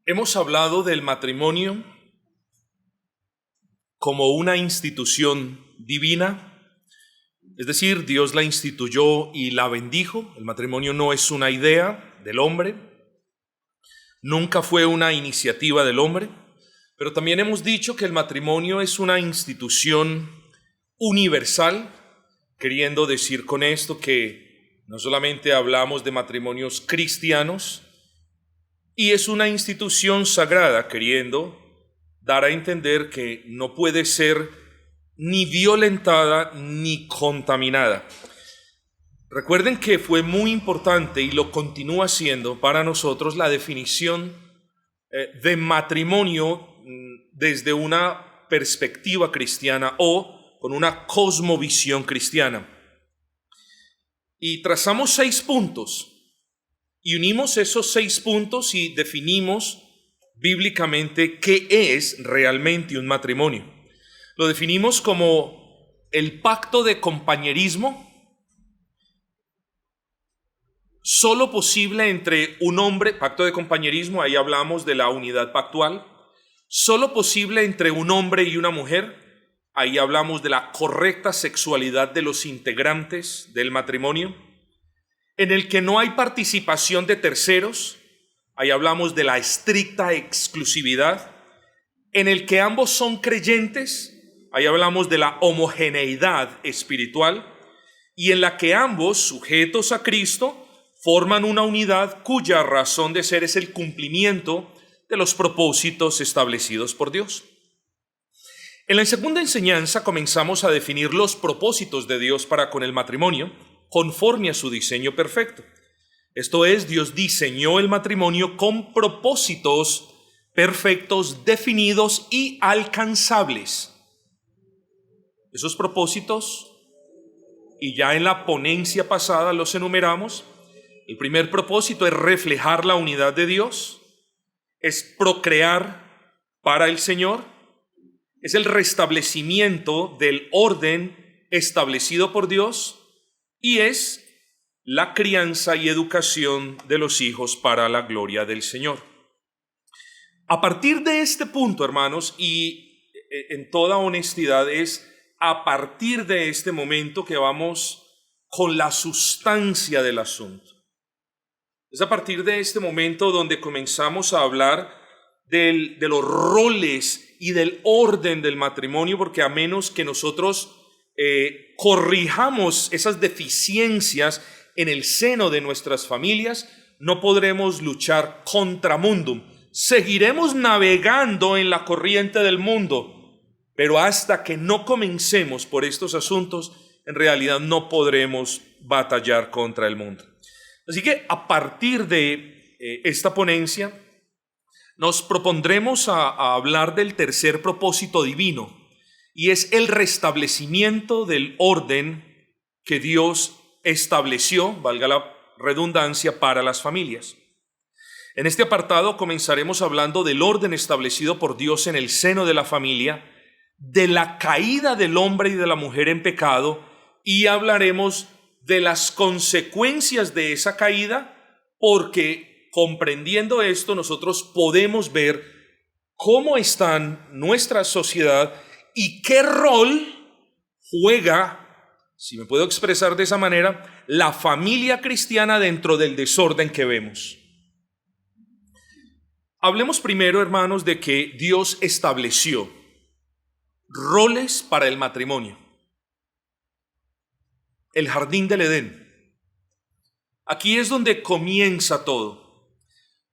Hemos hablado del matrimonio como una institución divina, es decir, Dios la instituyó y la bendijo. El matrimonio no es una idea del hombre, nunca fue una iniciativa del hombre, pero también hemos dicho que el matrimonio es una institución universal, queriendo decir con esto que no solamente hablamos de matrimonios cristianos, y es una institución sagrada, queriendo dar a entender que no puede ser ni violentada ni contaminada. Recuerden que fue muy importante y lo continúa siendo para nosotros la definición de matrimonio desde una perspectiva cristiana o con una cosmovisión cristiana. Y trazamos 6 puntos. Y unimos esos 6 puntos y definimos bíblicamente qué es realmente un matrimonio. Lo definimos como el pacto de compañerismo, solo posible entre un hombre, pacto de compañerismo, ahí hablamos de la unidad pactual, solo posible entre un hombre y una mujer, ahí hablamos de la correcta sexualidad de los integrantes del matrimonio, en el que no hay participación de terceros, ahí hablamos de la estricta exclusividad, en el que ambos son creyentes, ahí hablamos de la homogeneidad espiritual, y en la que ambos, sujetos a Cristo, forman una unidad cuya razón de ser es el cumplimiento de los propósitos establecidos por Dios. En la segunda enseñanza comenzamos a definir los propósitos de Dios para con el matrimonio, conforme a su diseño perfecto. Esto es, Dios diseñó el matrimonio con propósitos perfectos, definidos y alcanzables. Esos propósitos, y ya en la ponencia pasada los enumeramos, el primer propósito es reflejar la unidad de Dios, es procrear para el Señor, es el restablecimiento del orden establecido por Dios, y es la crianza y educación de los hijos para la gloria del Señor. A partir de este punto, hermanos, y en toda honestidad, es a partir de este momento que vamos con la sustancia del asunto. Es a partir de este momento donde comenzamos a hablar de los roles y del orden del matrimonio, porque a menos que nosotros corrijamos esas deficiencias en el seno de nuestras familias, no podremos luchar contra mundum. Seguiremos navegando en la corriente del mundo, pero hasta que no comencemos por estos asuntos, en realidad no podremos batallar contra el mundo. Así que a partir de esta ponencia, nos propondremos a hablar del tercer propósito divino, y es el restablecimiento del orden que Dios estableció, valga la redundancia, para las familias. En este apartado comenzaremos hablando del orden establecido por Dios en el seno de la familia, de la caída del hombre y de la mujer en pecado, y hablaremos de las consecuencias de esa caída, porque comprendiendo esto nosotros podemos ver cómo está nuestra sociedad y qué rol juega, si me puedo expresar de esa manera, la familia cristiana dentro del desorden que vemos. Hablemos primero, hermanos, de que Dios estableció roles para el matrimonio. El jardín del Edén. Aquí es donde comienza todo.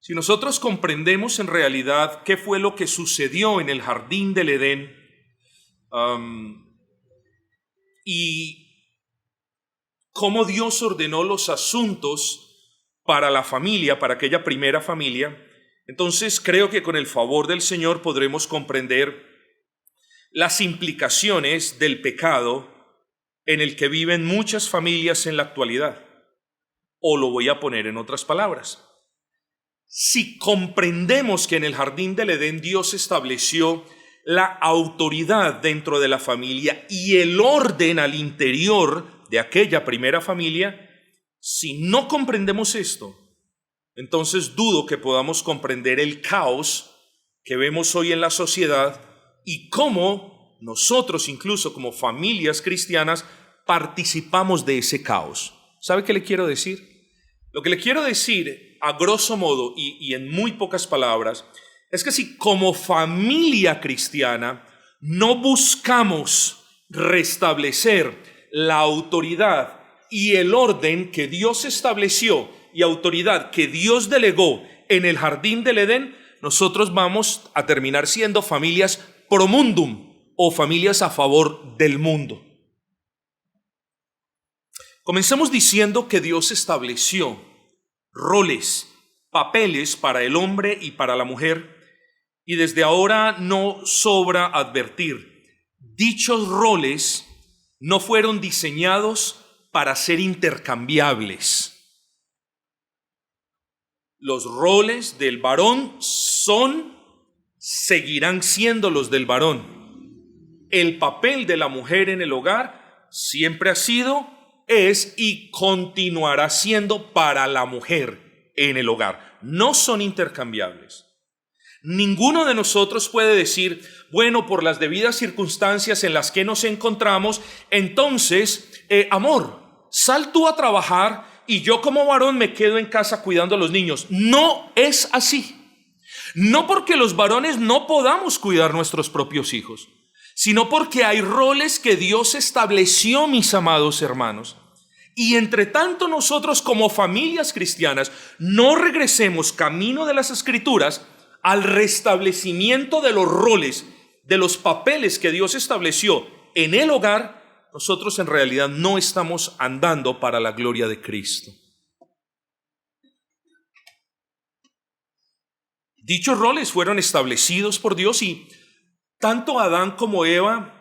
Si nosotros comprendemos en realidad qué fue lo que sucedió en el jardín del Edén, y cómo Dios ordenó los asuntos para la familia, para aquella primera familia, entonces creo que con el favor del Señor podremos comprender las implicaciones del pecado en el que viven muchas familias en la actualidad. O lo voy a poner en otras palabras. Si comprendemos que en el jardín del Edén Dios estableció la autoridad dentro de la familia y el orden al interior de aquella primera familia, si no comprendemos esto, entonces dudo que podamos comprender el caos que vemos hoy en la sociedad y cómo nosotros, incluso como familias cristianas, participamos de ese caos. ¿Sabe qué le quiero decir? Lo que le quiero decir, a grosso modo y en muy pocas palabras, es que si como familia cristiana no buscamos restablecer la autoridad y el orden que Dios estableció y autoridad que Dios delegó en el jardín del Edén, nosotros vamos a terminar siendo familias pro mundum o familias a favor del mundo. Comencemos diciendo que Dios estableció roles, papeles para el hombre y para la mujer, y desde ahora no sobra advertir, dichos roles no fueron diseñados para ser intercambiables. Los roles del varón seguirán siendo los del varón. El papel de la mujer en el hogar siempre ha sido, es y continuará siendo para la mujer en el hogar. No son intercambiables. Ninguno de nosotros puede decir, bueno, por las debidas circunstancias en las que nos encontramos, entonces, amor, sal tú a trabajar y yo como varón me quedo en casa cuidando a los niños. No es así. No porque los varones no podamos cuidar nuestros propios hijos, sino porque hay roles que Dios estableció, mis amados hermanos. Y entre tanto nosotros como familias cristianas no regresemos camino de las Escrituras al restablecimiento de los roles, de los papeles que Dios estableció en el hogar, nosotros en realidad no estamos andando para la gloria de Cristo. Dichos roles fueron establecidos por Dios y tanto Adán como Eva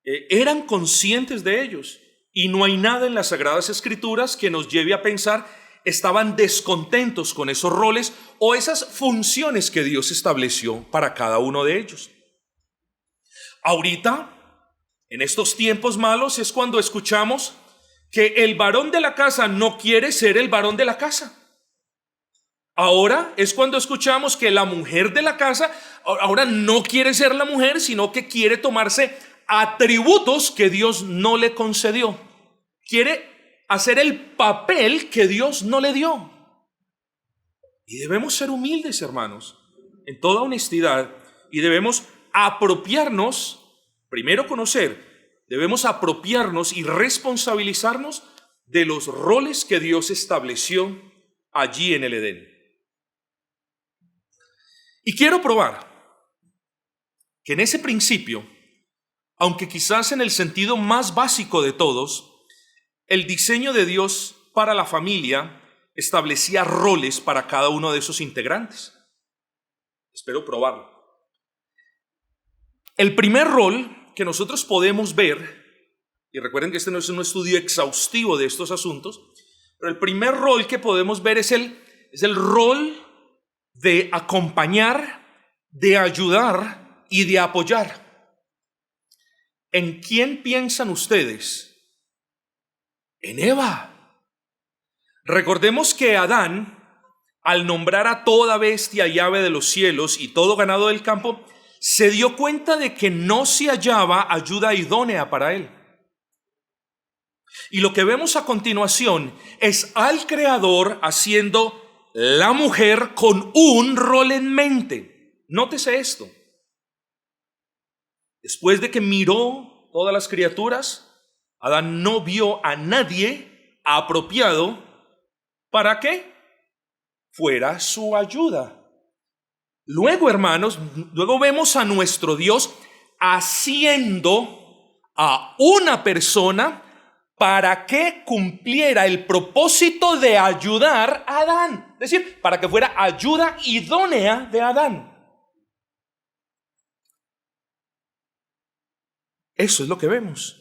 eran conscientes de ellos. Y no hay nada en las Sagradas Escrituras que nos lleve a pensar estaban descontentos con esos roles o esas funciones que Dios estableció para cada uno de ellos. Ahorita, en estos tiempos malos, es cuando escuchamos que el varón de la casa no quiere ser el varón de la casa. Ahora es cuando escuchamos que la mujer de la casa ahora no quiere ser la mujer, sino que quiere tomarse atributos que Dios no le concedió. Quiere hacer el papel que Dios no le dio. Y debemos ser humildes, hermanos, en toda honestidad, y debemos apropiarnos, primero conocer, debemos apropiarnos y responsabilizarnos de los roles que Dios estableció allí en el Edén. Y quiero probar que en ese principio, aunque quizás en el sentido más básico de todos, el diseño de Dios para la familia establecía roles para cada uno de esos integrantes. Espero probarlo. El primer rol que nosotros podemos ver, y recuerden que este no es un estudio exhaustivo de estos asuntos, pero el primer rol que podemos ver es el rol de acompañar, de ayudar y de apoyar. ¿En quién piensan ustedes? En Eva. Recordemos que Adán, al nombrar a toda bestia y ave de los cielos y todo ganado del campo, se dio cuenta de que no se hallaba ayuda idónea para él. Y lo que vemos a continuación es al Creador haciendo la mujer con un rol en mente. Nótese esto. Después de que miró todas las criaturas, Adán no vio a nadie apropiado para que fuera su ayuda. Luego, hermanos, luego vemos a nuestro Dios haciendo a una persona para que cumpliera el propósito de ayudar a Adán. Es decir, para que fuera ayuda idónea de Adán. Eso es lo que vemos.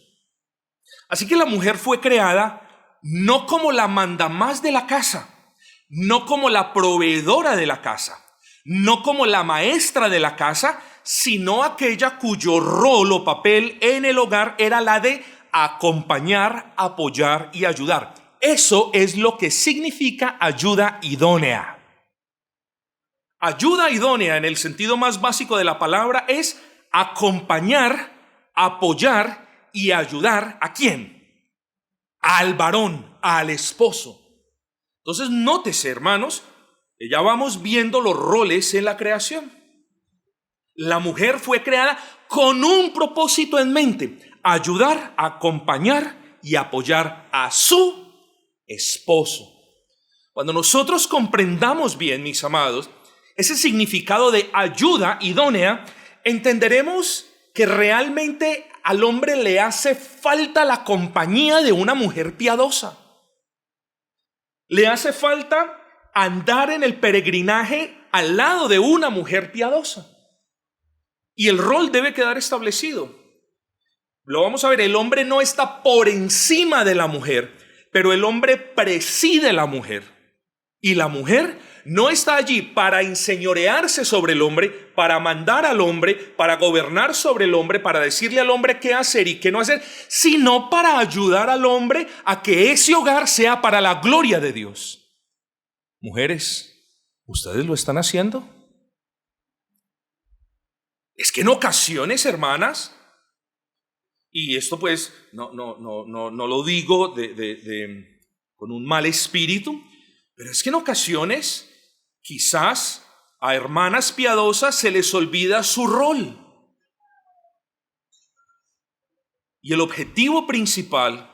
Así que la mujer fue creada no como la mandamás de la casa, no como la proveedora de la casa, no como la maestra de la casa, sino aquella cuyo rol o papel en el hogar era la de acompañar, apoyar y ayudar. Eso es lo que significa ayuda idónea. Ayuda idónea en el sentido más básico de la palabra es acompañar, apoyar y ayudar ¿a quién? Al varón, al esposo. Entonces, nótese, hermanos, que ya vamos viendo los roles en la creación. La mujer fue creada con un propósito en mente: ayudar, acompañar y apoyar a su esposo. Cuando nosotros comprendamos bien, mis amados, ese significado de ayuda idónea, entenderemos que realmente al hombre le hace falta la compañía de una mujer piadosa. Le hace falta andar en el peregrinaje al lado de una mujer piadosa. Y el rol debe quedar establecido. Lo vamos a ver, el hombre no está por encima de la mujer, pero el hombre preside la mujer. Y la mujer no está allí para enseñorearse sobre el hombre, para mandar al hombre, para gobernar sobre el hombre, para decirle al hombre qué hacer y qué no hacer, sino para ayudar al hombre a que ese hogar sea para la gloria de Dios. Mujeres, ¿ustedes lo están haciendo? Es que en ocasiones, hermanas, y esto pues no lo digo con un mal espíritu, pero es que en ocasiones quizás a hermanas piadosas se les olvida su rol. Y el objetivo principal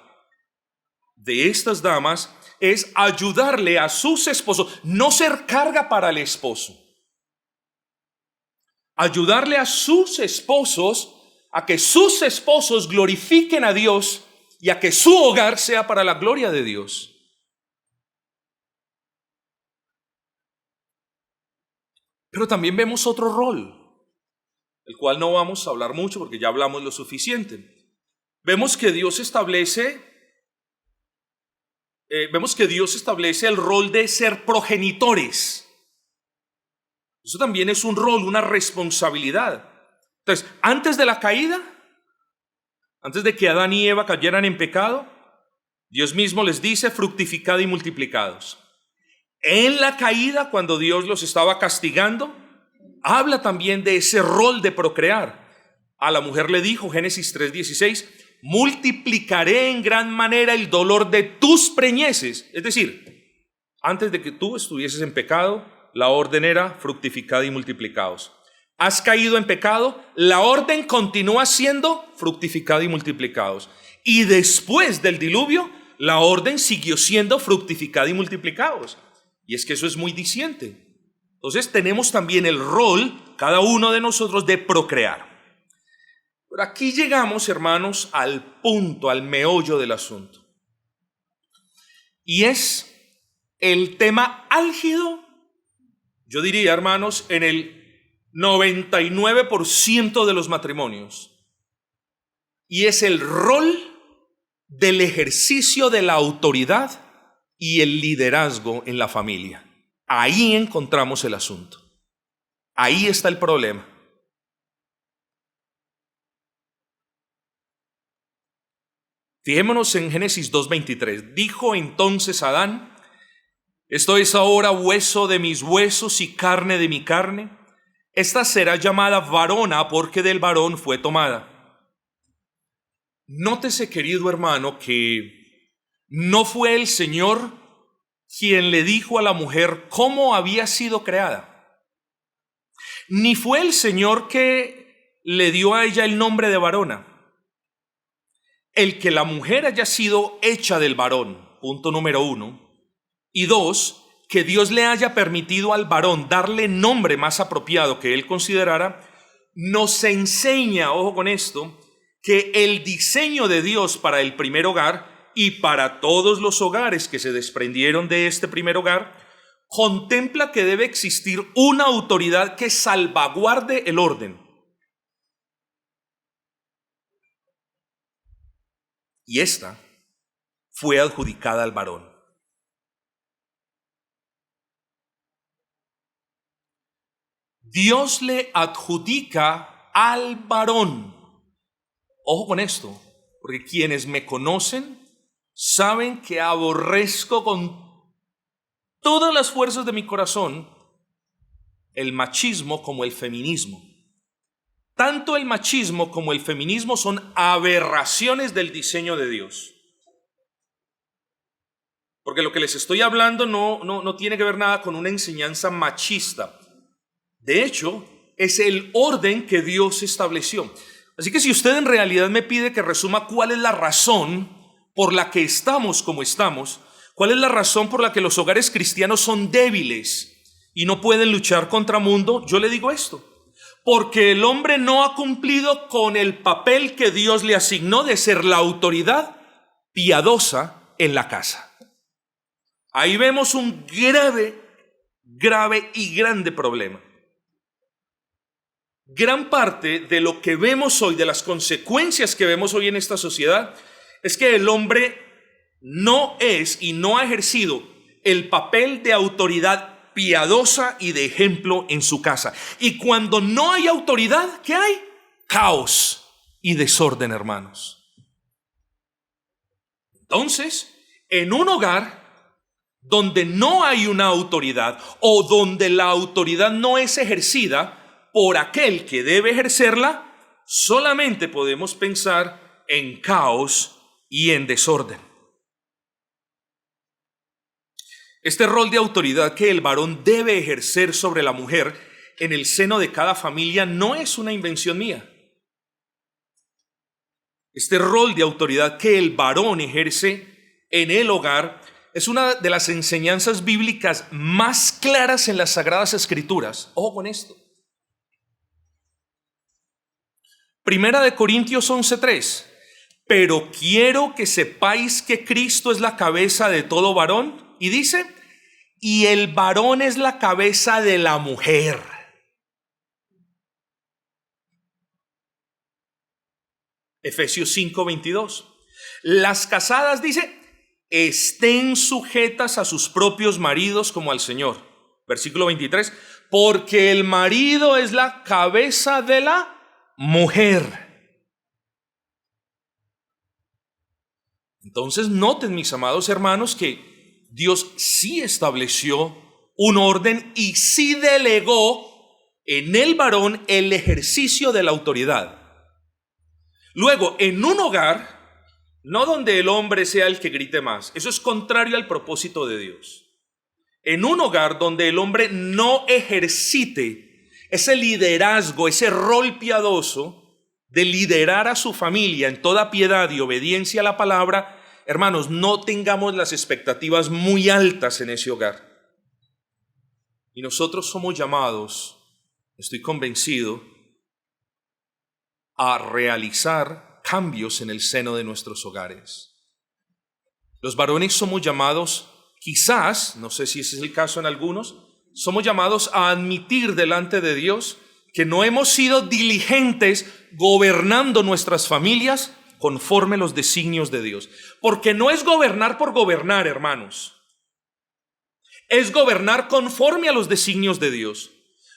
de estas damas es ayudarle a sus esposos, no ser carga para el esposo. Ayudarle a sus esposos a que sus esposos glorifiquen a Dios y a que su hogar sea para la gloria de Dios. Pero también vemos otro rol, el cual no vamos a hablar mucho porque ya hablamos lo suficiente. Vemos que Dios establece el rol de ser progenitores. Eso también es un rol, una responsabilidad. Entonces, antes de la caída, antes de que Adán y Eva cayeran en pecado, Dios mismo les dice: fructificad y multiplicados. En la caída, cuando Dios los estaba castigando, habla también de ese rol de procrear. A la mujer le dijo, Génesis 3:16, multiplicaré en gran manera el dolor de tus preñeces. Es decir, antes de que tú estuvieses en pecado, la orden era fructificad y multiplicados. Has caído en pecado, la orden continúa siendo fructificad y multiplicados. Y después del diluvio, la orden siguió siendo fructificad y multiplicados. Y es que eso es muy diciente. Entonces tenemos también el rol, cada uno de nosotros, de procrear. Pero aquí llegamos, hermanos, al punto, al meollo del asunto. Y es el tema álgido, yo diría, hermanos, en el 99% de los matrimonios. Y es el rol del ejercicio de la autoridad y el liderazgo en la familia. Ahí encontramos el asunto. Ahí está el problema. Fijémonos en Génesis 2:23. Dijo entonces Adán: esto es ahora hueso de mis huesos y carne de mi carne. Esta será llamada varona porque del varón fue tomada. Nótese, querido hermano, que no fue el Señor quien le dijo a la mujer cómo había sido creada. Ni fue el Señor que le dio a ella el nombre de varona. El que la mujer haya sido hecha del varón, punto número 1. Y 2, que Dios le haya permitido al varón darle nombre más apropiado que él considerara, nos enseña, ojo con esto, que el diseño de Dios para el primer hogar y para todos los hogares que se desprendieron de este primer hogar, contempla que debe existir una autoridad que salvaguarde el orden. Y esta fue adjudicada al varón. Dios le adjudica al varón. Ojo con esto, porque quienes me conocen saben que aborrezco con todas las fuerzas de mi corazón el machismo como el feminismo. Tanto el machismo como el feminismo son aberraciones del diseño de Dios. Porque lo que les estoy hablando no tiene que ver nada con una enseñanza machista. De hecho, es el orden que Dios estableció. Así que si usted en realidad me pide que resuma cuál es la razón por la que estamos como estamos, cuál es la razón por la que los hogares cristianos son débiles y no pueden luchar contra mundo, yo le digo esto: porque el hombre no ha cumplido con el papel que Dios le asignó de ser la autoridad piadosa en la casa. Ahí vemos un grave y grande problema. Gran parte de lo que vemos hoy, de las consecuencias que vemos hoy en esta sociedad, es que el hombre no es y no ha ejercido el papel de autoridad piadosa y de ejemplo en su casa. Y cuando no hay autoridad, ¿qué hay? Caos y desorden, hermanos. Entonces, en un hogar donde no hay una autoridad o donde la autoridad no es ejercida por aquel que debe ejercerla, solamente podemos pensar en caos y en desorden. Este rol de autoridad que el varón debe ejercer sobre la mujer en el seno de cada familia no es una invención mía. Este rol de autoridad que el varón ejerce en el hogar es una de las enseñanzas bíblicas más claras en las Sagradas Escrituras. Ojo con esto. Primera de Corintios 11:3. Pero quiero que sepáis que Cristo es la cabeza de todo varón. Y dice, y el varón es la cabeza de la mujer. Efesios 5:22. Las casadas, dice, estén sujetas a sus propios maridos como al Señor. Versículo 23. Porque el marido es la cabeza de la mujer. Entonces noten, mis amados hermanos, que Dios sí estableció un orden y sí delegó en el varón el ejercicio de la autoridad. Luego, en un hogar, no donde el hombre sea el que grite más, eso es contrario al propósito de Dios. En un hogar donde el hombre no ejercite ese liderazgo, ese rol piadoso de liderar a su familia en toda piedad y obediencia a la palabra, hermanos, no tengamos las expectativas muy altas en ese hogar. Y nosotros somos llamados, estoy convencido, a realizar cambios en el seno de nuestros hogares. Los varones somos llamados, quizás, no sé si ese es el caso en algunos, somos llamados a admitir delante de Dios que no hemos sido diligentes gobernando nuestras familias conforme a los designios de Dios. Porque no es gobernar por gobernar, hermanos. Es gobernar conforme a los designios de Dios.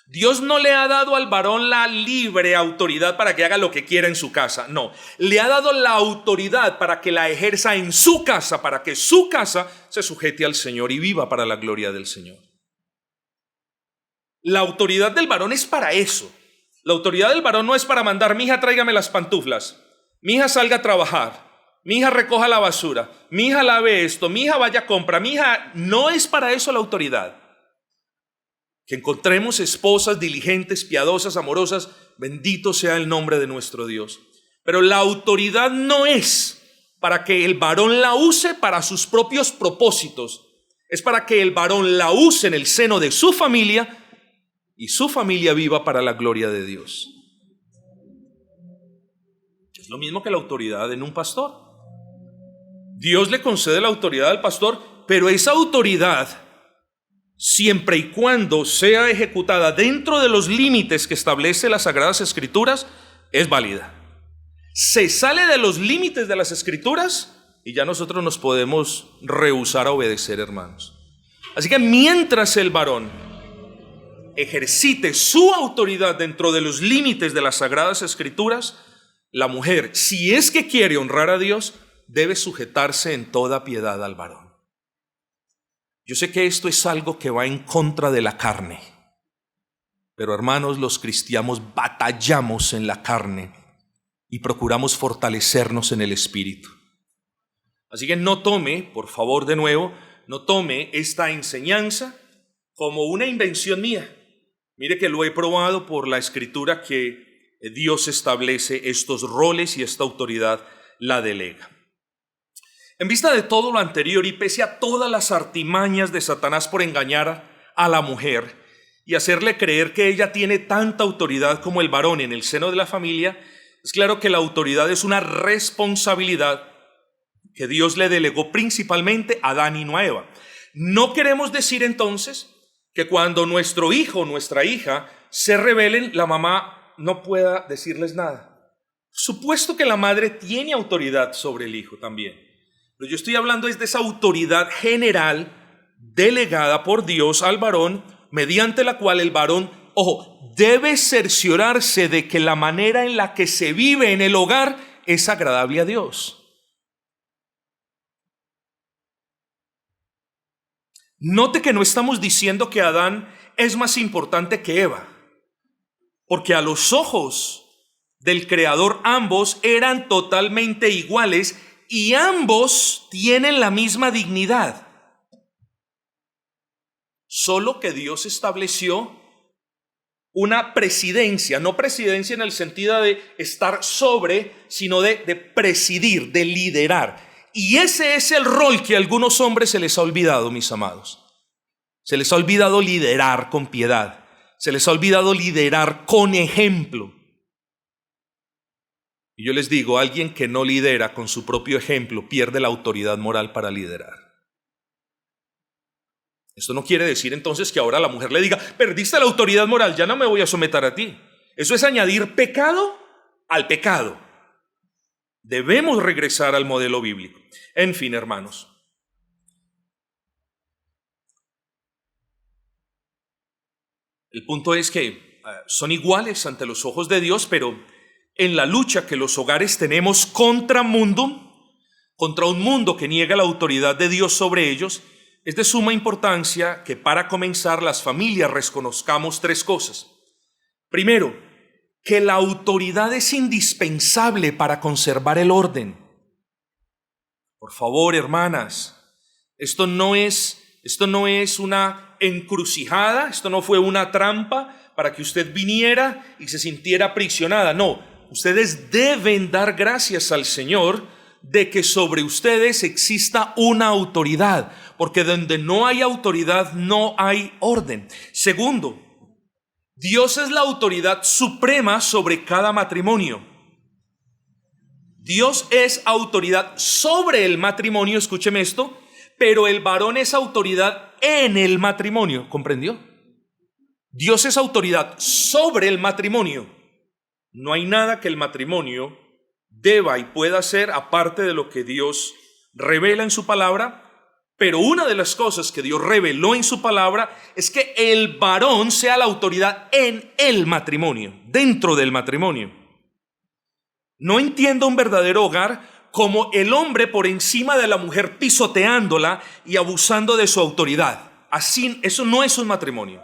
Dios no le ha dado al varón la libre autoridad para que haga lo que quiera en su casa. No, le ha dado la autoridad para que la ejerza en su casa, para que su casa se sujete al Señor y viva para la gloria del Señor. La autoridad del varón es para eso. La autoridad del varón no es para mandar, mija, tráigame las pantuflas, mija, salga a trabajar, mija, recoja la basura, mija, lave esto, mija, vaya a compra, mija. No es para eso la autoridad. Que encontremos esposas diligentes, piadosas, amorosas, bendito sea el nombre de nuestro Dios. Pero la autoridad no es para que el varón la use para sus propios propósitos. Es para que el varón la use en el seno de su familia y su familia viva para la gloria de Dios. Es lo mismo que la autoridad en un pastor. Dios le concede la autoridad al pastor, pero esa autoridad, siempre y cuando sea ejecutada dentro de los límites que establece las Sagradas Escrituras, es válida. Se sale de los límites de las Escrituras y ya nosotros nos podemos rehusar a obedecer, hermanos. Así que mientras el varón ejercite su autoridad dentro de los límites de las Sagradas Escrituras, la mujer, si es que quiere honrar a Dios, debe sujetarse en toda piedad al varón. Yo sé que esto es algo que va en contra de la carne. Pero hermanos, los cristianos batallamos en la carne y procuramos fortalecernos en el espíritu. Así que no tome, por favor, de nuevo, no tome esta enseñanza como una invención mía. Mire que lo he probado por la Escritura, que Dios establece estos roles y esta autoridad la delega. En vista de todo lo anterior y pese a todas las artimañas de Satanás por engañar a la mujer y hacerle creer que ella tiene tanta autoridad como el varón en el seno de la familia, es claro que la autoridad es una responsabilidad que Dios le delegó principalmente a Adán y no a Eva. No queremos decir entonces que cuando nuestro hijo o nuestra hija se rebelen, la mamá no pueda decirles nada. Supuesto que la madre tiene autoridad sobre el hijo también. Pero yo estoy hablando es de esa autoridad general delegada por Dios al varón, mediante la cual el varón, ojo, debe cerciorarse de que la manera en la que se vive en el hogar es agradable a Dios. Note que no estamos diciendo que Adán es más importante que Eva, porque a los ojos del Creador ambos eran totalmente iguales y ambos tienen la misma dignidad. Solo que Dios estableció una presidencia, no presidencia en el sentido de estar sobre, sino de presidir, de liderar. Y ese es el rol que a algunos hombres se les ha olvidado, mis amados. Se les ha olvidado liderar con piedad. Se les ha olvidado liderar con ejemplo. Y yo les digo, alguien que no lidera con su propio ejemplo pierde la autoridad moral para liderar. Esto no quiere decir entonces que ahora la mujer le diga, perdiste la autoridad moral, ya no me voy a someter a ti. Eso es añadir pecado al pecado. Debemos regresar al modelo bíblico. En fin, hermanos. El punto es que son iguales ante los ojos de Dios, pero en la lucha que los hogares tenemos contra un mundo que niega la autoridad de Dios sobre ellos, es de suma importancia que para comenzar las familias reconozcamos tres cosas. Primero, que la autoridad es indispensable para conservar el orden. Por favor, hermanas, esto no es una encrucijada, esto no fue una trampa para que usted viniera y se sintiera aprisionada. No, ustedes deben dar gracias al Señor de que sobre ustedes exista una autoridad, porque donde no hay autoridad no hay orden. Segundo, Dios es la autoridad suprema sobre cada matrimonio. Dios es autoridad sobre el matrimonio, escúcheme esto, pero el varón es autoridad en el matrimonio, ¿comprendió? Dios es autoridad sobre el matrimonio. No hay nada que el matrimonio deba y pueda hacer aparte de lo que Dios revela en su palabra, pero una de las cosas que Dios reveló en su palabra es que el varón sea la autoridad en el matrimonio, dentro del matrimonio. No entiendo un verdadero hogar como el hombre por encima de la mujer pisoteándola y abusando de su autoridad. Así, eso no es un matrimonio.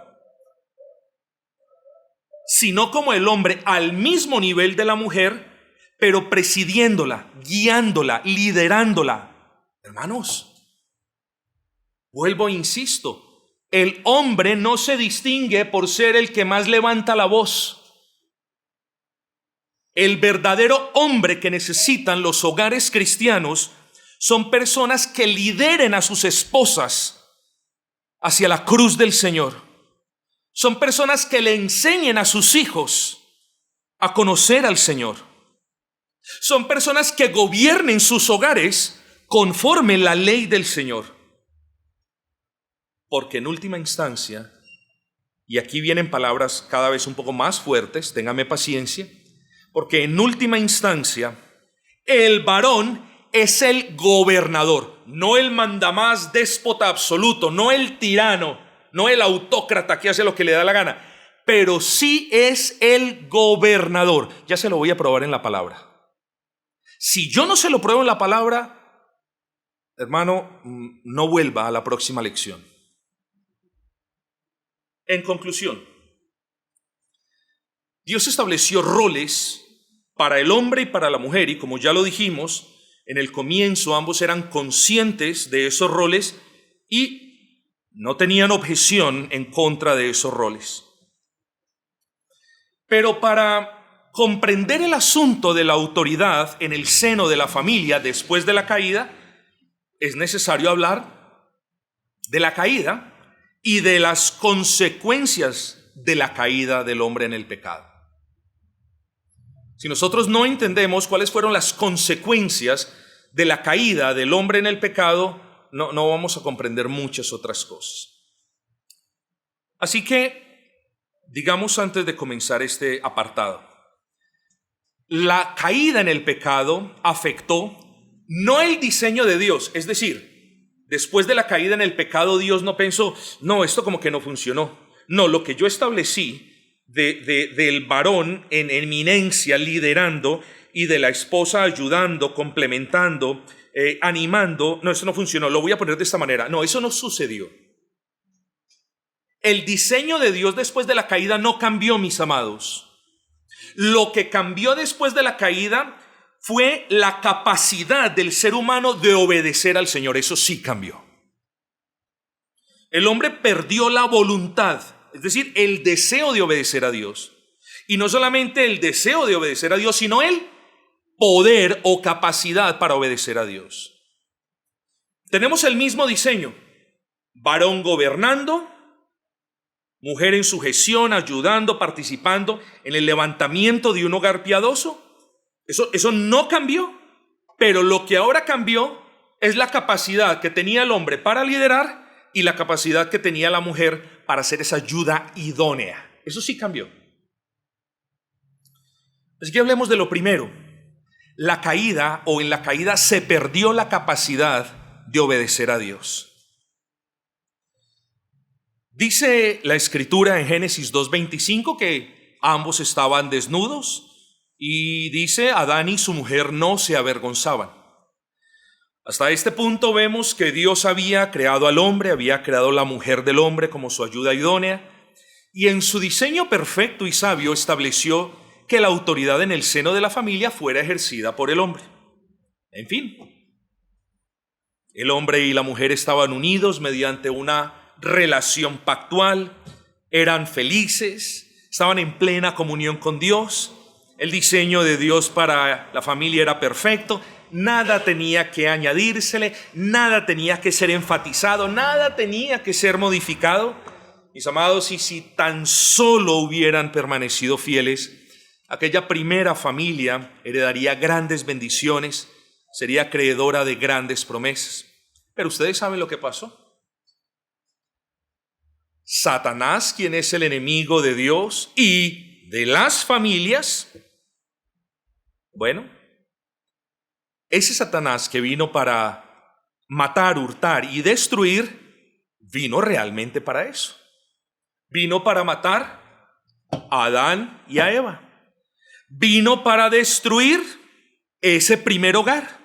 Sino como el hombre al mismo nivel de la mujer, pero presidiéndola, guiándola, liderándola. Hermanos, vuelvo e insisto, el hombre no se distingue por ser el que más levanta la voz. El verdadero hombre que necesitan los hogares cristianos son personas que lideren a sus esposas hacia la cruz del Señor. Son personas que le enseñen a sus hijos a conocer al Señor. Son personas que gobiernen sus hogares conforme la ley del Señor. Porque en última instancia, y aquí vienen palabras cada vez un poco más fuertes, téngame paciencia, porque en última instancia, el varón es el gobernador, no el mandamás déspota absoluto, no el tirano, no el autócrata que hace lo que le da la gana, pero sí es el gobernador. Ya se lo voy a probar en la palabra. Si yo no se lo pruebo en la palabra, hermano, no vuelva a la próxima lección. En conclusión, Dios estableció roles para el hombre y para la mujer, y como ya lo dijimos, en el comienzo ambos eran conscientes de esos roles y no tenían objeción en contra de esos roles. Pero para comprender el asunto de la autoridad en el seno de la familia después de la caída, es necesario hablar de la caída y de las consecuencias de la caída del hombre en el pecado. Si nosotros no entendemos cuáles fueron las consecuencias de la caída del hombre en el pecado, no vamos a comprender muchas otras cosas. Así que, digamos antes de comenzar este apartado, la caída en el pecado afectó no el diseño de Dios, es decir, después de la caída en el pecado Dios no pensó, no, esto como que no funcionó. No, lo que yo establecí del varón en eminencia liderando y de la esposa ayudando, complementando, animando, no, eso no funcionó, lo voy a poner de esta manera. No, eso no sucedió. El diseño de Dios después de la caída no cambió, mis amados. Lo que cambió después de la caída fue la capacidad del ser humano de obedecer al Señor. Eso sí cambió. El hombre perdió la voluntad, es decir, el deseo de obedecer a Dios. Y no solamente el deseo de obedecer a Dios, sino el poder o capacidad para obedecer a Dios. Tenemos el mismo diseño: varón gobernando, mujer en sujeción, ayudando, participando en el levantamiento de un hogar piadoso. Eso no cambió, pero lo que ahora cambió es la capacidad que tenía el hombre para liderar y la capacidad que tenía la mujer para hacer esa ayuda idónea. Eso sí cambió. Así que hablemos de lo primero. La caída, o en la caída se perdió la capacidad de obedecer a Dios. Dice la Escritura en Génesis 2:25 que ambos estaban desnudos y dice Adán y su mujer no se avergonzaban. Hasta este punto vemos que Dios había creado al hombre, había creado la mujer del hombre como su ayuda idónea, y en su diseño perfecto y sabio estableció que la autoridad en el seno de la familia fuera ejercida por el hombre. En fin, el hombre y la mujer estaban unidos mediante una relación pactual, eran felices, estaban en plena comunión con Dios. El diseño de Dios para la familia era perfecto, nada tenía que añadírsele, nada tenía que ser enfatizado, nada tenía que ser modificado. Mis amados, y si tan solo hubieran permanecido fieles, aquella primera familia heredaría grandes bendiciones, sería acreedora de grandes promesas. Pero ustedes saben lo que pasó. Satanás, quien es el enemigo de Dios y de las familias, bueno, ese Satanás que vino para matar, hurtar y destruir, vino realmente para eso. Vino para matar a Adán y a Eva. Vino para destruir ese primer hogar.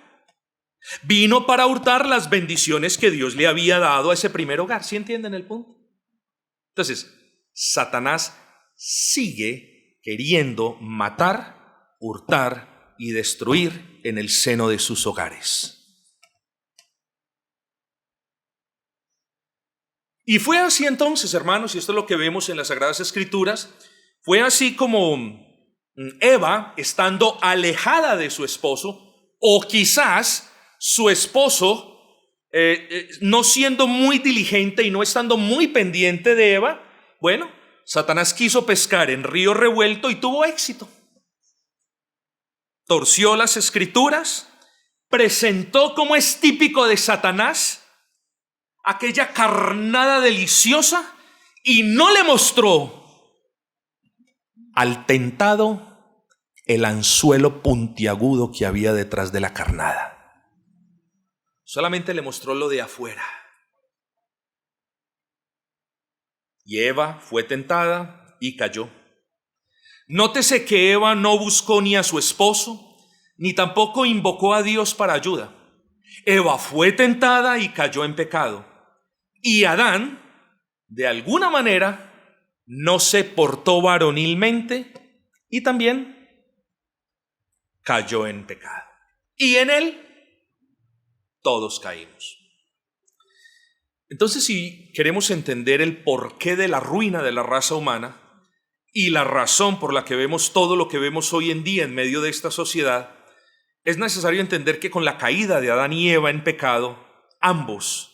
Vino para hurtar las bendiciones que Dios le había dado a ese primer hogar. ¿Sí entienden el punto? Entonces, Satanás sigue queriendo matar, hurtar y destruir en el seno de sus hogares. Y fue así entonces, hermanos, y esto es lo que vemos en las Sagradas Escrituras, fue así como Eva, estando alejada de su esposo, o quizás su esposo no siendo muy diligente y no estando muy pendiente de Eva, bueno, Satanás quiso pescar en río revuelto y tuvo éxito. Torció las Escrituras, presentó, como es típico de Satanás, aquella carnada deliciosa y no le mostró al tentado el anzuelo puntiagudo que había detrás de la carnada. Solamente le mostró lo de afuera. Y Eva fue tentada y cayó. Nótese que Eva no buscó ni a su esposo, ni tampoco invocó a Dios para ayuda. Eva fue tentada y cayó en pecado. Y Adán, de alguna manera, no se portó varonilmente y también cayó en pecado. Y en él todos caímos. Entonces, si queremos entender el porqué de la ruina de la raza humana y la razón por la que vemos todo lo que vemos hoy en día en medio de esta sociedad, es necesario entender que con la caída de Adán y Eva en pecado, ambos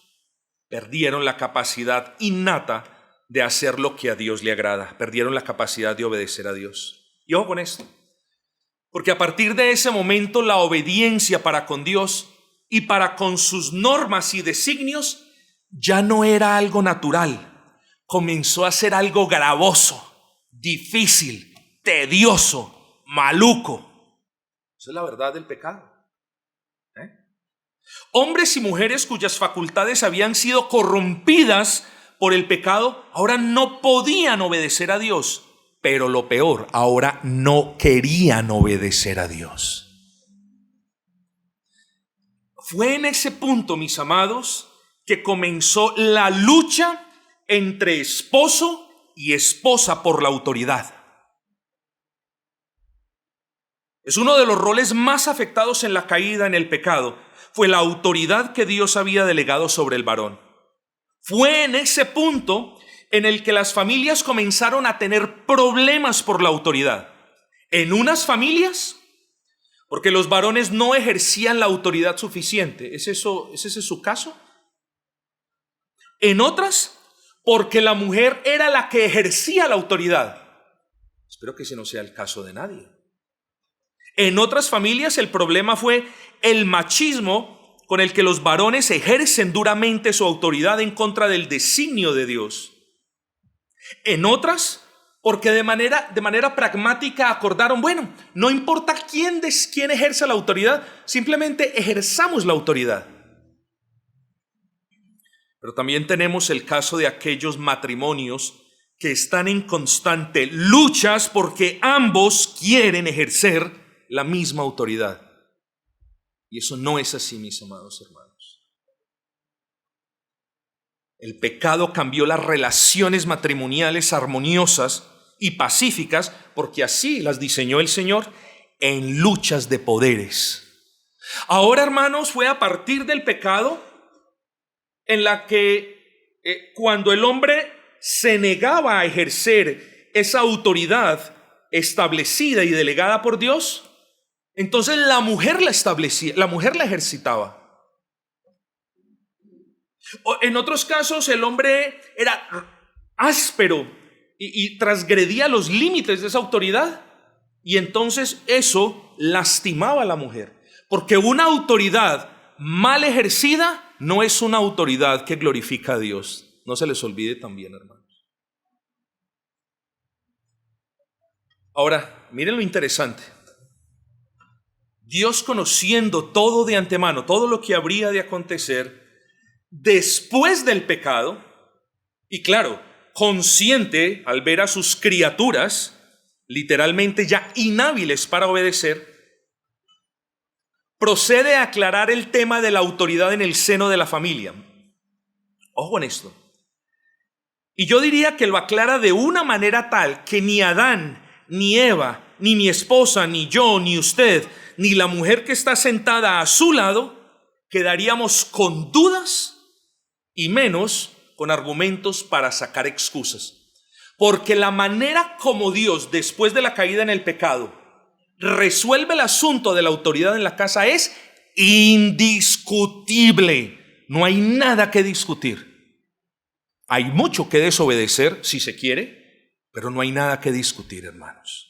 perdieron la capacidad innata de hacer lo que a Dios le agrada, perdieron la capacidad de obedecer a Dios. Y ojo con esto, porque a partir de ese momento la obediencia para con Dios y para con sus normas y designios ya no era algo natural, comenzó a ser algo gravoso, difícil, tedioso, maluco. Esa es la verdad del pecado. Hombres y mujeres cuyas facultades habían sido corrompidas por el pecado, ahora no podían obedecer a Dios, pero lo peor, ahora no querían obedecer a Dios. Fue en ese punto, mis amados, que comenzó la lucha entre esposo y esposa por la autoridad. Es uno de los roles más afectados en la caída, en el pecado. Fue la autoridad que Dios había delegado sobre el varón. Fue en ese punto en el que las familias comenzaron a tener problemas por la autoridad. En unas familias, porque los varones no ejercían la autoridad suficiente. ¿Es ese su caso? En otras, porque la mujer era la que ejercía la autoridad. Espero que ese no sea el caso de nadie. En otras familias el problema fue el machismo con el que los varones ejercen duramente su autoridad en contra del designio de Dios. En otras, porque de manera pragmática acordaron, bueno, no importa quién ejerza la autoridad, simplemente ejerzamos la autoridad. Pero también tenemos el caso de aquellos matrimonios que están en constante luchas porque ambos quieren ejercer la misma autoridad. Y eso no es así, mis amados hermanos. El pecado cambió las relaciones matrimoniales armoniosas y pacíficas, porque así las diseñó el Señor, en luchas de poderes. Ahora, hermanos, fue a partir del pecado en la que cuando el hombre se negaba a ejercer esa autoridad establecida y delegada por Dios, entonces la mujer la establecía, la mujer la ejercitaba. En otros casos el hombre era áspero y transgredía los límites de esa autoridad, y entonces eso lastimaba a la mujer, porque una autoridad mal ejercida no es una autoridad que glorifica a Dios. No se les olvide también, hermanos. Ahora, miren lo interesante. Dios, conociendo todo de antemano, todo lo que habría de acontecer después del pecado, y claro, consciente al ver a sus criaturas literalmente ya inhábiles para obedecer, procede a aclarar el tema de la autoridad en el seno de la familia. Ojo en esto. Y yo diría que lo aclara de una manera tal que ni Adán, ni Eva, ni mi esposa, ni yo, ni usted, ni la mujer que está sentada a su lado, quedaríamos con dudas y menos con argumentos para sacar excusas. Porque la manera como Dios, después de la caída en el pecado, resuelve el asunto de la autoridad en la casa es indiscutible. No hay nada que discutir. Hay mucho que desobedecer si se quiere, pero no hay nada que discutir, hermanos.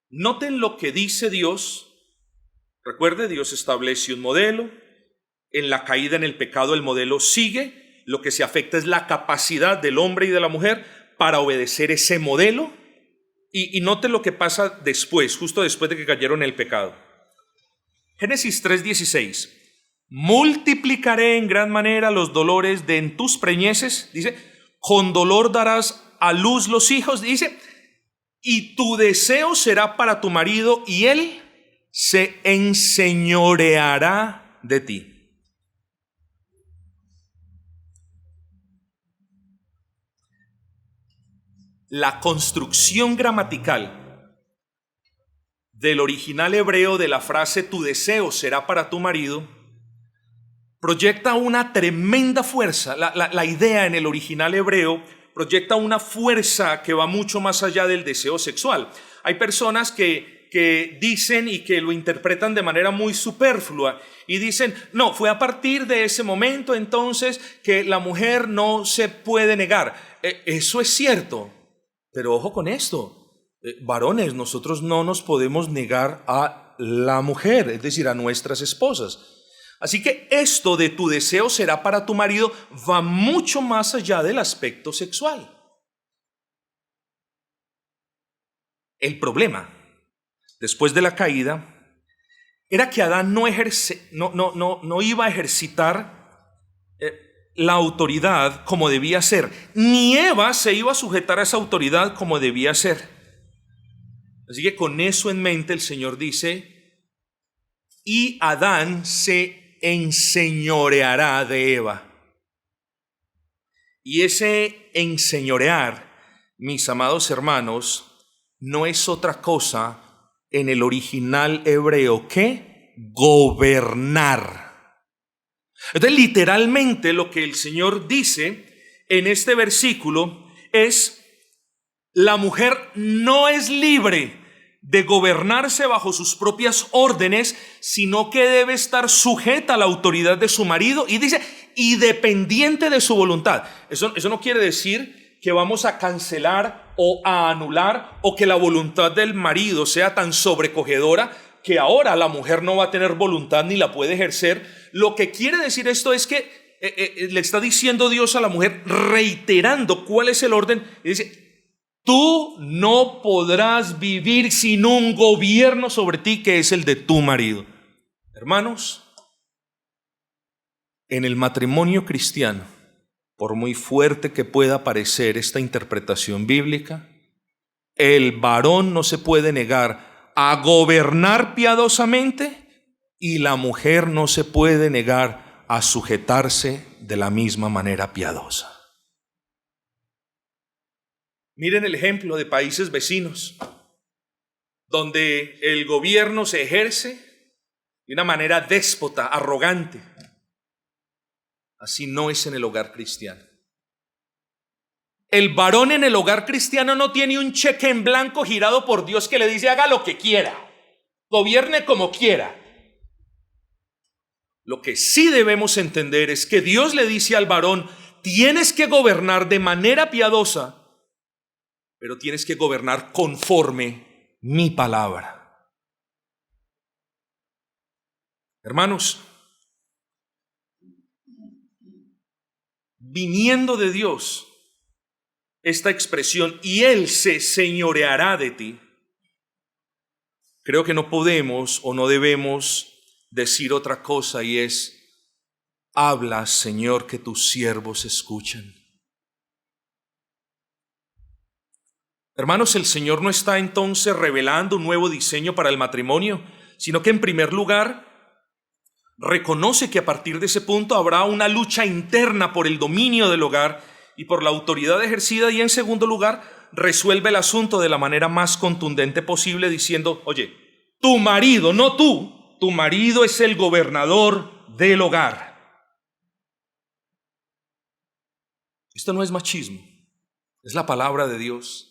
Noten lo que dice Dios. Recuerde, Dios establece un modelo. En la caída en el pecado el modelo sigue. Lo que se afecta es la capacidad del hombre y de la mujer para obedecer ese modelo. Y noten lo que pasa después, justo después de que cayeron en el pecado. Génesis 3:16. Multiplicaré en gran manera los dolores de en tus preñeces, dice, con dolor darás a luz los hijos, dice, y tu deseo será para tu marido y él se enseñoreará de ti. la construcción gramatical del original hebreo de la frase tu deseo será para tu marido proyecta una tremenda fuerza. La idea en el original hebreo proyecta una fuerza que va mucho más allá del deseo sexual. Hay personas que dicen y que lo interpretan de manera muy superflua y dicen, no, fue a partir de ese momento entonces que la mujer no se puede negar. Eso es cierto, pero ojo con esto, varones, nosotros no nos podemos negar a la mujer, es decir, a nuestras esposas. Así que esto de tu deseo será para tu marido va mucho más allá del aspecto sexual. El problema, después de la caída, era que Adán no iba a ejercitar la autoridad como debía ser, ni Eva se iba a sujetar a esa autoridad como debía ser. Así que con eso en mente el Señor dice, y Adán se enseñoreará de Eva. Y ese enseñorear, mis amados hermanos, no es otra cosa en el original hebreo que gobernar. Entonces, literalmente lo que el Señor dice en este versículo es: la mujer no es libre de gobernarse bajo sus propias órdenes, sino que debe estar sujeta a la autoridad de su marido, y dice, y dependiente de su voluntad. Eso no quiere decir que vamos a cancelar o a anular o que la voluntad del marido sea tan sobrecogedora que ahora la mujer no va a tener voluntad ni la puede ejercer. Lo que quiere decir esto es que le está diciendo Dios a la mujer, reiterando cuál es el orden, y dice, tú no podrás vivir sin un gobierno sobre ti que es el de tu marido. Hermanos, en el matrimonio cristiano, por muy fuerte que pueda parecer esta interpretación bíblica, el varón no se puede negar a gobernar piadosamente y la mujer no se puede negar a sujetarse de la misma manera piadosa. Miren el ejemplo de países vecinos, donde el gobierno se ejerce de una manera déspota, arrogante. Así no es en el hogar cristiano. El varón en el hogar cristiano no tiene un cheque en blanco girado por Dios que le dice haga lo que quiera, gobierne como quiera. Lo que sí debemos entender es que Dios le dice al varón, tienes que gobernar de manera piadosa, pero tienes que gobernar conforme mi palabra. Hermanos, viniendo de Dios esta expresión, y Él se señoreará de ti, creo que no podemos o no debemos decir otra cosa, y es, habla, Señor, que tus siervos escuchan. Hermanos, el Señor no está entonces revelando un nuevo diseño para el matrimonio, sino que en primer lugar reconoce que a partir de ese punto habrá una lucha interna por el dominio del hogar y por la autoridad ejercida, y en segundo lugar resuelve el asunto de la manera más contundente posible diciendo, oye, tu marido, no tú, tu marido es el gobernador del hogar. Esto no es machismo, es la palabra de Dios.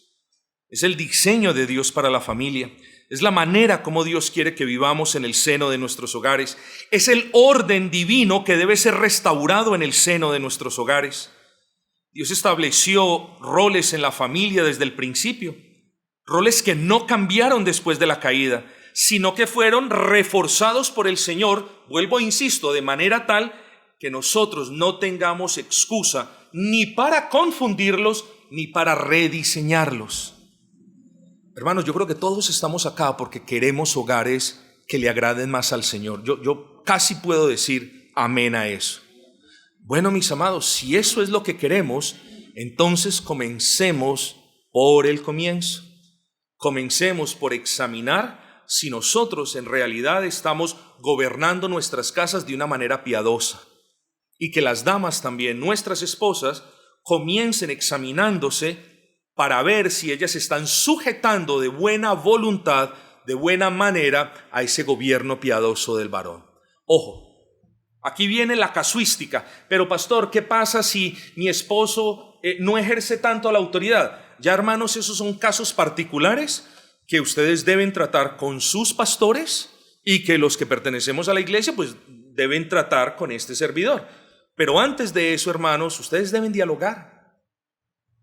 Es el diseño de Dios para la familia. Es la manera como Dios quiere que vivamos en el seno de nuestros hogares. Es el orden divino que debe ser restaurado en el seno de nuestros hogares. Dios estableció roles en la familia desde el principio. Roles que no cambiaron después de la caída, sino que fueron reforzados por el Señor, vuelvo e insisto, de manera tal que nosotros no tengamos excusa ni para confundirlos ni para rediseñarlos. Hermanos, yo creo que todos estamos acá porque queremos hogares que le agraden más al Señor. Yo casi puedo decir amén a eso. Bueno, mis amados, si eso es lo que queremos, entonces comencemos por el comienzo. Comencemos por examinar si nosotros en realidad estamos gobernando nuestras casas de una manera piadosa. Y que las damas también, nuestras esposas, comiencen examinándose para ver si ellas se están sujetando de buena voluntad, de buena manera, a ese gobierno piadoso del varón. Ojo, aquí viene la casuística. Pero pastor, ¿qué pasa si mi esposo no ejerce tanto la autoridad? Ya, hermanos, esos son casos particulares que ustedes deben tratar con sus pastores y que los que pertenecemos a la iglesia pues deben tratar con este servidor. Pero antes de eso, hermanos, ustedes deben dialogar.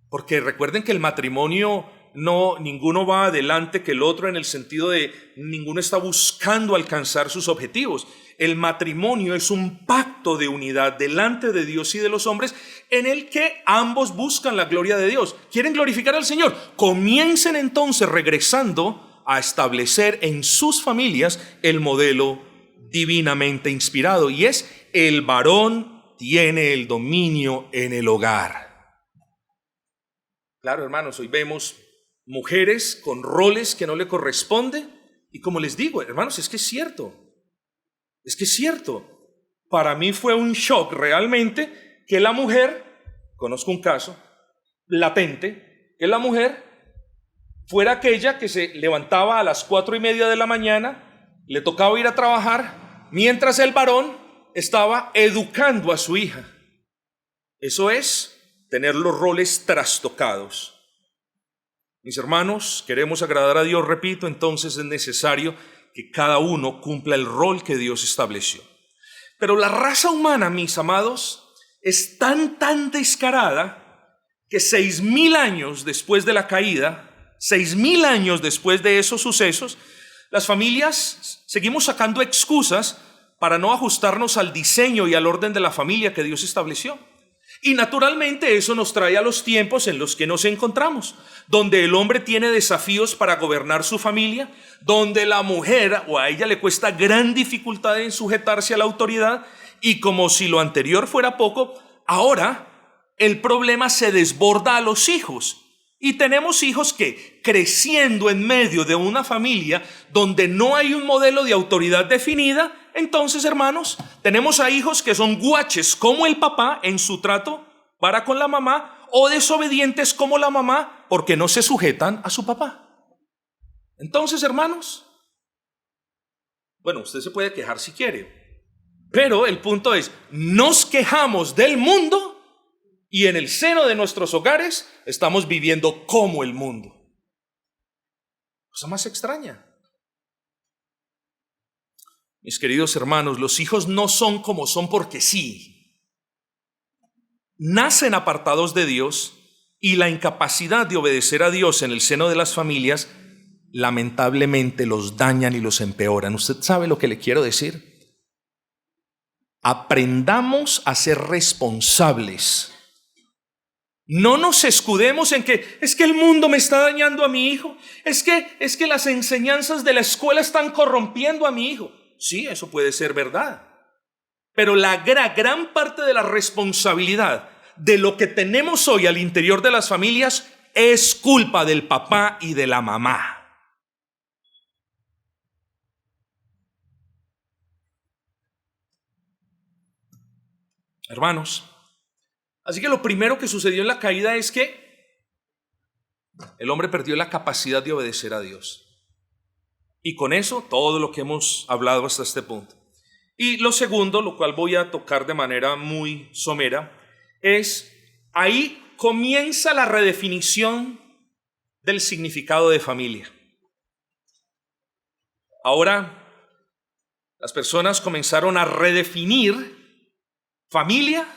Porque recuerden que el matrimonio ninguno va adelante que el otro, en el sentido de ninguno está buscando alcanzar sus objetivos. El matrimonio es un pacto de unidad delante de Dios y de los hombres, en el que ambos buscan la gloria de Dios. ¿Quieren glorificar al Señor? Comiencen entonces regresando a establecer en sus familias el modelo divinamente inspirado, y es: el varón tiene el dominio en el hogar. Claro, hermanos, hoy vemos mujeres con roles que no le corresponden, y como les digo, hermanos, es que es cierto. Para mí fue un shock realmente que la mujer, conozco un caso latente, que la mujer fuera aquella que se levantaba a las 4:30 de la mañana, le tocaba ir a trabajar, mientras el varón estaba educando a su hija. Eso es tener los roles trastocados. Mis hermanos, queremos agradar a Dios, repito, entonces es necesario que cada uno cumpla el rol que Dios estableció. Pero la raza humana, mis amados, es tan descarada que 6,000 años después de la caída, 6,000 años después de esos sucesos, las familias seguimos sacando excusas para no ajustarnos al diseño y al orden de la familia que Dios estableció. Y naturalmente eso nos trae a los tiempos en los que nos encontramos, donde el hombre tiene desafíos para gobernar su familia, donde la mujer, o a ella le cuesta gran dificultad en sujetarse a la autoridad, y como si lo anterior fuera poco, ahora el problema se desborda a los hijos. Y tenemos hijos que, creciendo en medio de una familia donde no hay un modelo de autoridad definida, entonces, hermanos, tenemos a hijos que son guaches como el papá en su trato para con la mamá, o desobedientes como la mamá porque no se sujetan a su papá. Entonces, hermanos, bueno, usted se puede quejar si quiere, pero el punto es: nos quejamos del mundo y en el seno de nuestros hogares estamos viviendo como el mundo. Cosa más extraña. Mis queridos hermanos, los hijos no son como son porque sí. Nacen apartados de Dios, y la incapacidad de obedecer a Dios en el seno de las familias lamentablemente los dañan y los empeoran. ¿Usted sabe lo que le quiero decir? Aprendamos a ser responsables. No nos escudemos en que es que el mundo me está dañando a mi hijo, es que las enseñanzas de la escuela están corrompiendo a mi hijo. Sí, eso puede ser verdad, pero la gran parte de la responsabilidad de lo que tenemos hoy al interior de las familias es culpa del papá y de la mamá. Hermanos, así que lo primero que sucedió en la caída es que el hombre perdió la capacidad de obedecer a Dios. Y con eso todo lo que hemos hablado hasta este punto. Y lo segundo, lo cual voy a tocar de manera muy somera, es: ahí comienza la redefinición del significado de familia. Ahora las personas comenzaron a redefinir familia,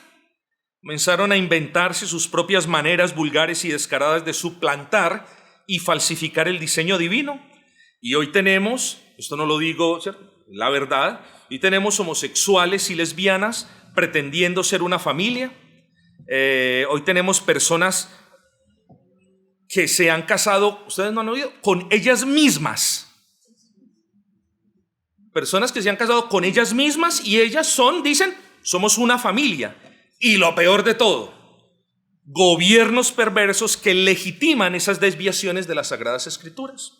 comenzaron a inventarse sus propias maneras vulgares y descaradas de suplantar y falsificar el diseño divino. Y hoy tenemos, esto no lo digo, ¿cierto?, la verdad, y tenemos homosexuales y lesbianas pretendiendo ser una familia. Hoy tenemos personas que se han casado, ustedes no han oído, con ellas mismas. Personas que se han casado con ellas mismas y ellas dicen, somos una familia. Y lo peor de todo, gobiernos perversos que legitiman esas desviaciones de las Sagradas Escrituras.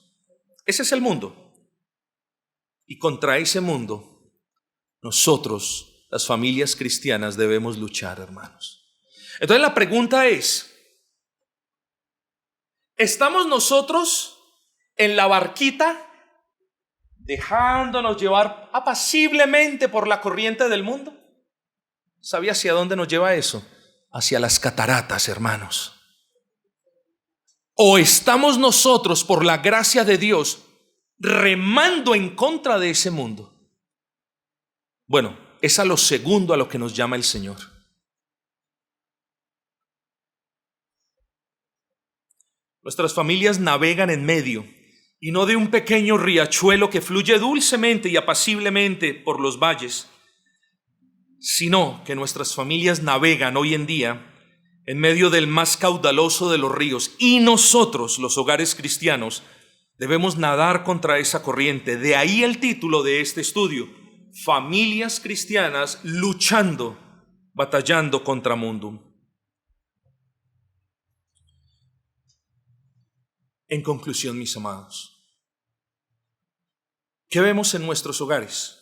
Ese es el mundo. Y contra ese mundo, nosotros, las familias cristianas, debemos luchar, hermanos. Entonces la pregunta es: Estamos nosotros en la barquita dejándonos llevar apaciblemente por la corriente del mundo. ¿Sabe hacia dónde nos lleva eso? Hacia las cataratas, hermanos. O estamos nosotros, por la gracia de Dios, remando en contra de ese mundo. Bueno, es a lo segundo a lo que nos llama el Señor. Nuestras familias navegan en medio, y no de un pequeño riachuelo que fluye dulcemente y apaciblemente por los valles, sino que nuestras familias navegan hoy en día en medio del más caudaloso de los ríos, y nosotros, los hogares cristianos, debemos nadar contra esa corriente. De ahí el título de este estudio: Familias cristianas luchando, batallando contra mundum. En conclusión, mis amados, ¿qué vemos en nuestros hogares?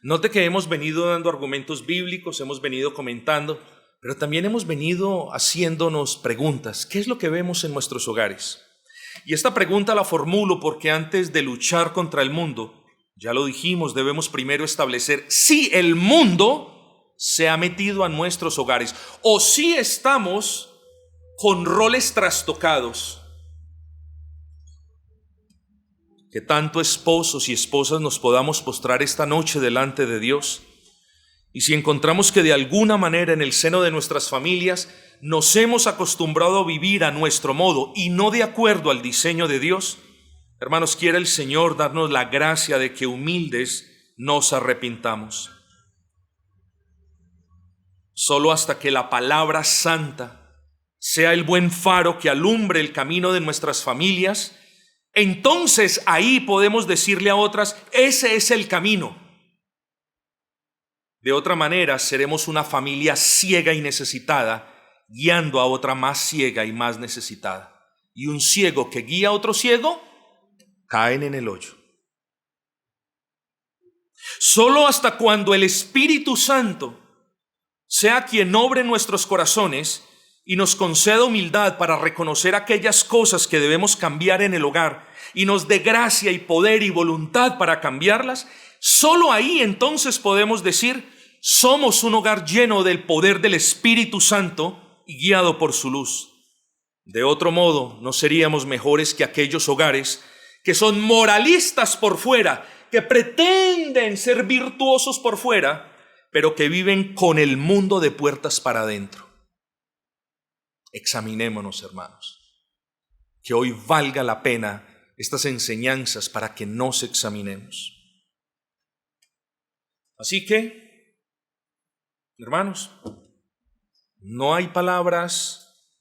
Note que hemos venido dando argumentos bíblicos, hemos venido comentando, pero también hemos venido haciéndonos preguntas. ¿Qué es lo que vemos en nuestros hogares? Y esta pregunta la formulo porque antes de luchar contra el mundo, ya lo dijimos, debemos primero establecer si el mundo se ha metido a nuestros hogares o si estamos con roles trastocados. Que tanto esposos y esposas nos podamos postrar esta noche delante de Dios. Y si encontramos que de alguna manera en el seno de nuestras familias nos hemos acostumbrado a vivir a nuestro modo y no de acuerdo al diseño de Dios, hermanos, quiere el Señor darnos la gracia de que humildes nos arrepintamos. Solo hasta que la palabra santa sea el buen faro que alumbre el camino de nuestras familias, entonces ahí podemos decirle a otras: ese es el camino. De otra manera, seremos una familia ciega y necesitada, guiando a otra más ciega y más necesitada. Y un ciego que guía a otro ciego, caen en el hoyo. Solo hasta cuando el Espíritu Santo sea quien obre en nuestros corazones y nos conceda humildad para reconocer aquellas cosas que debemos cambiar en el hogar y nos dé gracia y poder y voluntad para cambiarlas, solo ahí entonces podemos decir: somos un hogar lleno del poder del Espíritu Santo y guiado por su luz. De otro modo, no seríamos mejores que aquellos hogares que son moralistas por fuera, que pretenden ser virtuosos por fuera, pero que viven con el mundo de puertas para adentro. Examinémonos, hermanos, que hoy valga la pena estas enseñanzas para que nos examinemos. Así que, hermanos, no hay palabras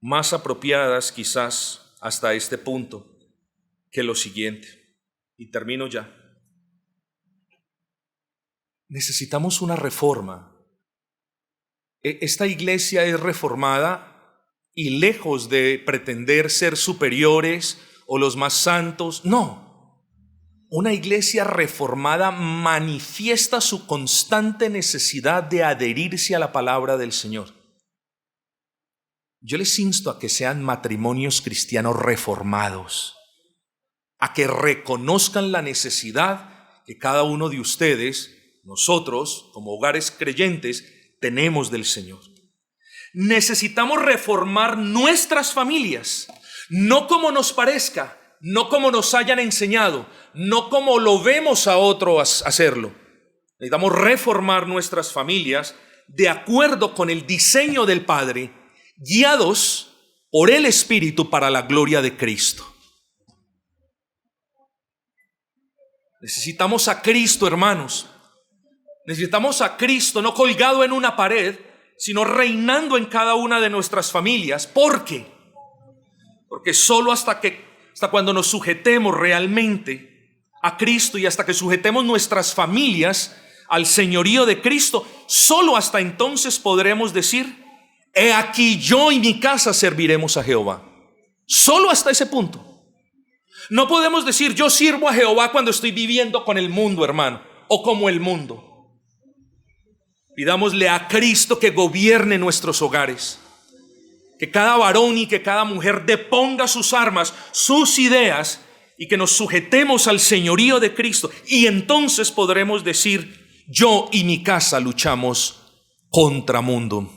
más apropiadas quizás hasta este punto que lo siguiente, y termino ya. Necesitamos una reforma. Esta iglesia es reformada y lejos de pretender ser superiores o los más santos, no. Una iglesia reformada manifiesta su constante necesidad de adherirse a la palabra del Señor. Yo les insto a que sean matrimonios cristianos reformados, a que reconozcan la necesidad que cada uno de ustedes, nosotros, como hogares creyentes, tenemos del Señor. Necesitamos reformar nuestras familias, no como nos parezca, no como nos hayan enseñado, no como lo vemos a otros hacerlo. Necesitamos reformar nuestras familias de acuerdo con el diseño del Padre, guiados por el Espíritu para la gloria de Cristo. Necesitamos a Cristo, hermanos. Necesitamos a Cristo no colgado en una pared, sino reinando en cada una de nuestras familias. ¿Por qué? Porque solo hasta cuando nos sujetemos realmente a Cristo y hasta que sujetemos nuestras familias al señorío de Cristo, solo hasta entonces podremos decir: he aquí yo y mi casa serviremos a Jehová. Solo hasta ese punto. No podemos decir: yo sirvo a Jehová cuando estoy viviendo con el mundo, hermano, o como el mundo. Pidámosle a Cristo que gobierne nuestros hogares, que cada varón y que cada mujer deponga sus armas, sus ideas, y que nos sujetemos al señorío de Cristo. Y entonces podremos decir: yo y mi casa luchamos contra mundo.